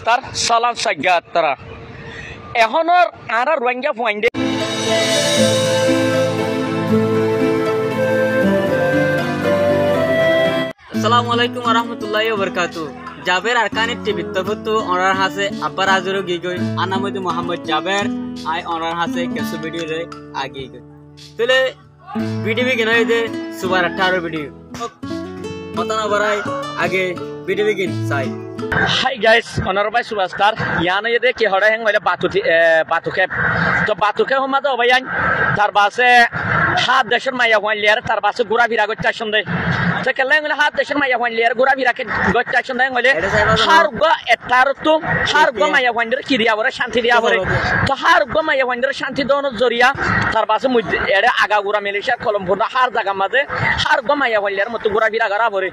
তার সালাম সাজ্ঞাত তারা এখনর আর রোহিঙ্গা পয়েন্টে আসসালামু আলাইকুম ওয়া রাহমাতুল্লাহি ওয়া বারাকাতুহু জাবের আরকানি টিভি তরফতু অনার হাসে আব্বার আজরো গিগই আনামত মোহাম্মদ জাবের আই অনার হাসে কেসু ভিডিও রে আগে গই তলে ভিডিও গিনাই দে সুবার 18 ভিডিও পতানা বরাই আগে ভিডিও গিন সাই হাই গাইস অনারবাই সুভাস্কার ইয়ানো এদে কি হড়ে হেং হইলে বাতুকে তো বাতুকে হমা তো ভাইয়ান তার বাসে হাত দেশের মাইয়া হইন লিয়ার তার বাসে ঘোরা ফিরা করতে আসন দে তো কেলে হইলে হাত দেশের মাইয়া হইন লিয়ার ঘোরা ফিরা করতে আসন দে হইলে হার গো এটার তো হার গো মাইয়া হইন কি দিয়া বরে শান্তি দিয়া বরে তো হার গো মাইয়া হইন শান্তি দন জরিয়া তার বাসে মুই এরে আগা ঘোরা মিলিশা কলম ভরা হার জায়গা মাঝে হার গো মাইয়া হইন লিয়ার মত ঘোরা ফিরা করা বরে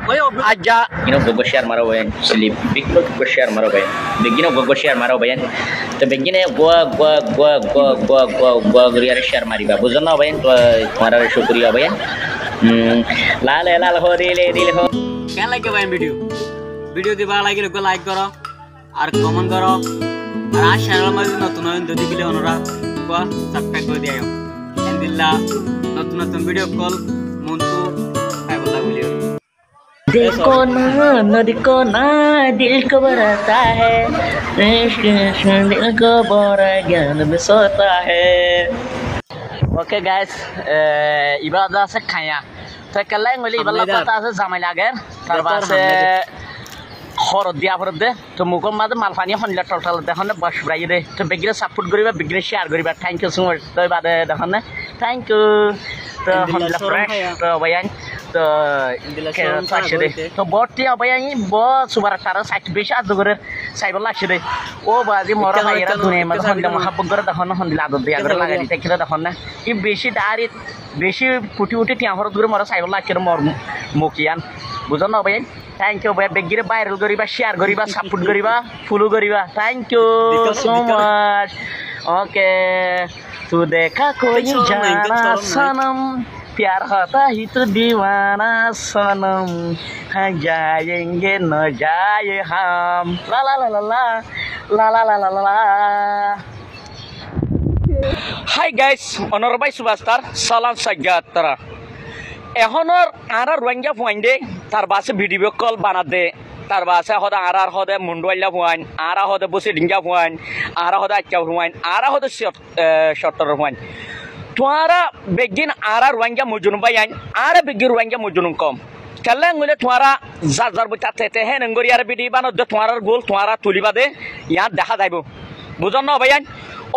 আজ্জা Begino gogo share maro bayan slip begino gogo share maro bayan begino gogo share maro bayan to begine go guriya share mari ba bujana bayan to tumhara shukriya bayan lal ho dile ho কেন লাগে ভাই video দিবা লাগিলে গো like করো আর comment করো আর আর channel মধ্যে নতুন যদি বিলে ওনরা গো সাবস্ক্রাইব করে দিও আলহামদুলিল্লাহ নতুন ভিডিও কল মন্তু আই বলা বলিও देखो ना दिल को बराता है दिल को बड़ा ज्ञान में सोता है ओके गाइस इबादा से खाया तो कल ngoli ibala pata আছে জামাই লাগে তারপরে খর দিয়া ফর দে তো মুকম মাঝে মালফানি হনলা টোটাল দেখনে বস ব্রাই দে তো বেগিরে সাপোর্ট করিবা বেগিরে শেয়ার করিবা থ্যাংক ইউ সো মাচ তো বাদে দেখনে থ্যাংক ইউ তো হনলা ফ্রেশ তো ভাইয়ান তো আসে দে তো বটটি ভাইয়ান ব সুবার তার সাইট বেশি আজ করে সাইবল আসে দে ও বাজি মরা ভাইরা দুনিয়া মধ্যে হনলা মহাব্বত করে দেখনে হনলা আদর দিয়া করে লাগাই দিতে কিরা দেখনে কি বেশি ডাইরেক্ট বেশি ফুটি উঠে টিয়া হর দূরে মরা সাইবল আসে মর মুকিয়ান বুঝন না ভাইয়ান থ্যাংক ইউ ভাই বেগিরে ভাইরাল করিবা শেয়ার করিবা সাপোর্ট করিবা ফলো করিবা thank you so much okay तू देखा कोई जाना सनम प्यार होता ही तो दीवाना सनम हाँ जाएंगे न जाए हम ला ला ला ला ला ला ला ला ला ला हाय गाइस অনরবাই সুভাস্কার সালাম সাজ্ঞাত তারা এখনর আর রোহিঙ্গা পয়েন্টে তার বাসে ভিডিও কল বানাতে তার বাসে হদা আর হদে মুন্ডওয়াইলা হুয়াইন আর হদে বসে ডিঙ্গা হুয়াইন আর হদে আচ্চা হুয়াইন আর হদে শর্টর হুয়াইন তোমারা বেগিন আর রোহিঙ্গা মজুন বাইন আর বেগিন রোহিঙ্গা মজুন কম কেলে গলে তোমারা যার যার বইতা তেতে হে নঙ্গরি আর বিডি বানো দে তোমার গোল তোমারা তুলিবা দে ইয়াত দেখা যাইব বুঝন না ভাইয়ান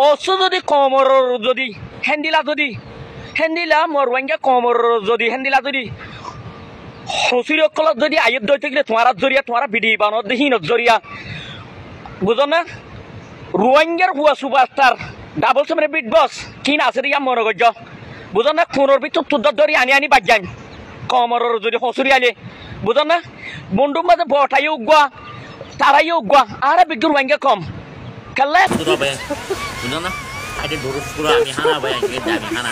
অসু যদি কমর যদি হেন্দিলা মোর রোহিঙ্গা কমর যদি হেন্দিলা যদি হসির কলত যদি আয়ত দই থাকলে তোমার জরিয়া তোমার বিডি বানত দেহিনত জরিয়া বুঝো না রোহিঙ্গার হুয়া সুপারস্টার ডাবল সেমনে বিগ বস কিন আছে রিয়া মনোগজ্য বুঝো না ফোনের ভিতর তুদ্দ ধরি আনি বাজান কমর যদি হসুরি আলে বুঝো না বন্ধুর মাঝে বটাই উগুয়া তারাই উগুয়া আর বিগ রোহিঙ্গা কম কাল্লা buzo na ade durus pura ami hana bayan ke dami hana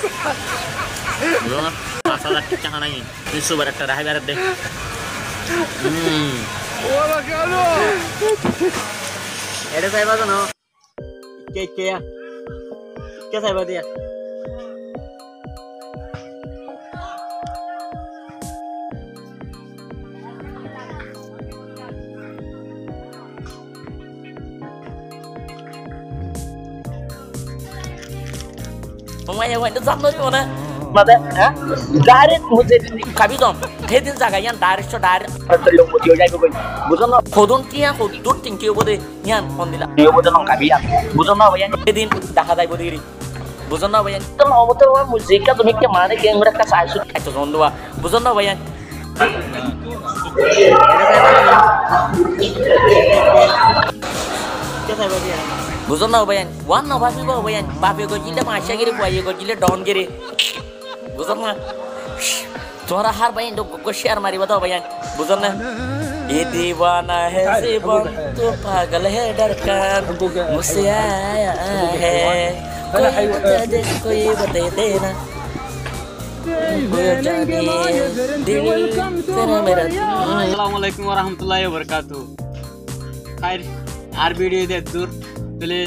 buzo na masalah kita hana ini isu barat terakhir barat deh wala kalo ada saya baca no ke saya baca ya Pemain yang itu sama di mana? Mata, direct मुझे कभी तो थे दिन जागा यान direct तो direct terlalu muncul jadi bukan, bukan no kodon kia kodon tinggi bodoh यान kondila, dia bodoh nong kami ya, bukan no bayan थे दिन dah ada bodoh diri, bukan no bayan, itu mau betul wah musika tuh mikir mana kayak mereka sasu itu zondo wah, bukan no bayan. বুঝন না ভাইয়ান one না ভাবিব ভাইয়ান বাপে গজিলে মাসা গিরে বয়ে গজিলে ডন গিরে বুঝন না তোরা হার ভাইয়ান গো শেয়ার মারিবা তো ভাইয়ান বুঝন না ये दीवाना है जीवन तो पागल है डरकर मुझसे आया है कोई बता देना Assalamualaikum warahmatullahi wabarakatuh. Khair আর ভিডিও দেখ দূর তাহলে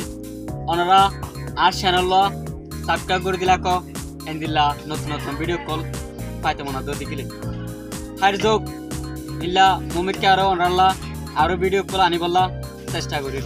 ওনারা আর চ্যানেল সাবস্ক্রাইব করে দিলা এন্দিল্লা নতুন নতুন ভিডিও কল পাইতে মনে দূর দেখিলে হার যোগ ইল্লা মুমিকে আরো ওনারা আরো ভিডিও কল আনিবল্লা চেষ্টা করি